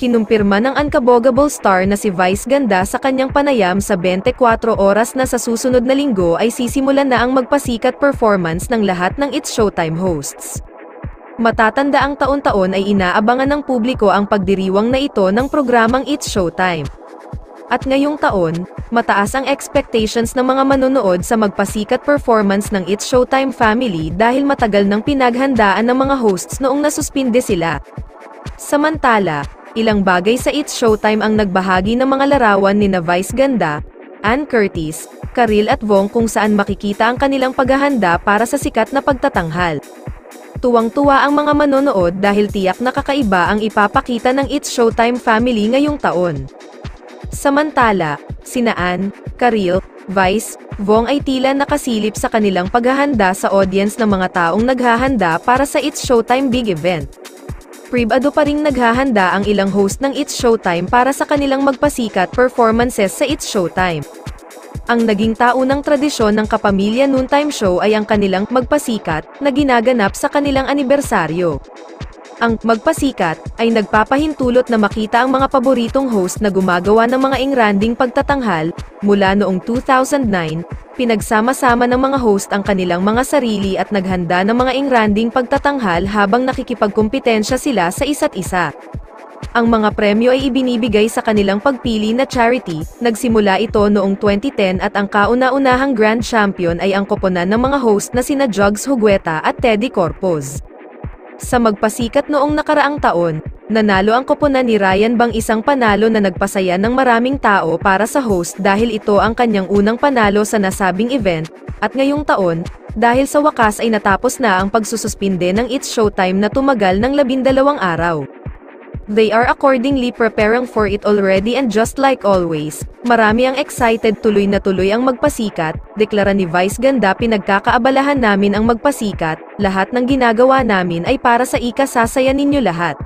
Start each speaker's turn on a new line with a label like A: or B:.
A: kinumpirma ng unkabogable star na si Vice Ganda sa kanyang panayam sa 24 oras na sa susunod na linggo ay sisimulan na ang magpasikat performance ng lahat ng It's Showtime hosts. Matatanda ang taon-taon ay inaabangan ng publiko ang pagdiriwang na ito ng programang It's Showtime. At ngayong taon, mataas ang expectations ng mga manonood sa magpasikat performance ng It's Showtime family dahil matagal nang pinaghandaan ng mga hosts noong nasuspinde sila. Samantala, ilang bagay sa It's Showtime ang nagbahagi ng mga larawan ni Vice Ganda, Ann Curtis, Karil at Vong kung saan makikita ang kanilang paghahanda para sa sikat na pagtatanghal. Tuwang-tuwa ang mga manonood dahil tiyak na kakaiba ang ipapakita ng It's Showtime family ngayong taon. Samantala, sina Ann, Karil, Vice, Vong ay tila nakasilip sa kanilang paghahanda sa audience ng mga taong naghahanda para sa It's Showtime big event. Pribado pa ring naghahanda ang ilang host ng It's Showtime para sa kanilang magpasikat performances sa It's Showtime. Ang naging taunang tradisyon ng Kapamilya Noontime Show ay ang kanilang magpasikat na ginaganap sa kanilang anibersaryo. Ang magpasikat ay nagpapahintulot na makita ang mga paboritong host na gumagawa ng mga engranding pagtatanghal. Mula noong 2009, pinagsama-sama ng mga host ang kanilang mga sarili at naghanda ng mga engranding pagtatanghal habang nakikipagkumpetensya sila sa isa't isa. Ang mga premyo ay ibinibigay sa kanilang pagpili na charity. Nagsimula ito noong 2010 at ang kauna-unahang grand champion ay ang koponan ng mga host na sina Jugs Hugueta at Teddy Corpuz. Sa magpasikat noong nakaraang taon, nanalo ang koponan ni Ryan Bang, isang panalo na nagpasaya ng maraming tao para sa host dahil ito ang kanyang unang panalo sa nasabing event, at ngayong taon, dahil sa wakas ay natapos na ang pagsususpinde ng It's Showtime na tumagal ng 12 araw. They are accordingly preparing for it already and just like always, marami ang excited, tuloy na tuloy ang magpasikat, deklara ni Vice Ganda. Pinagkakaabalahan namin ang magpasikat, lahat ng ginagawa namin ay para sa ikasasaya ninyo lahat.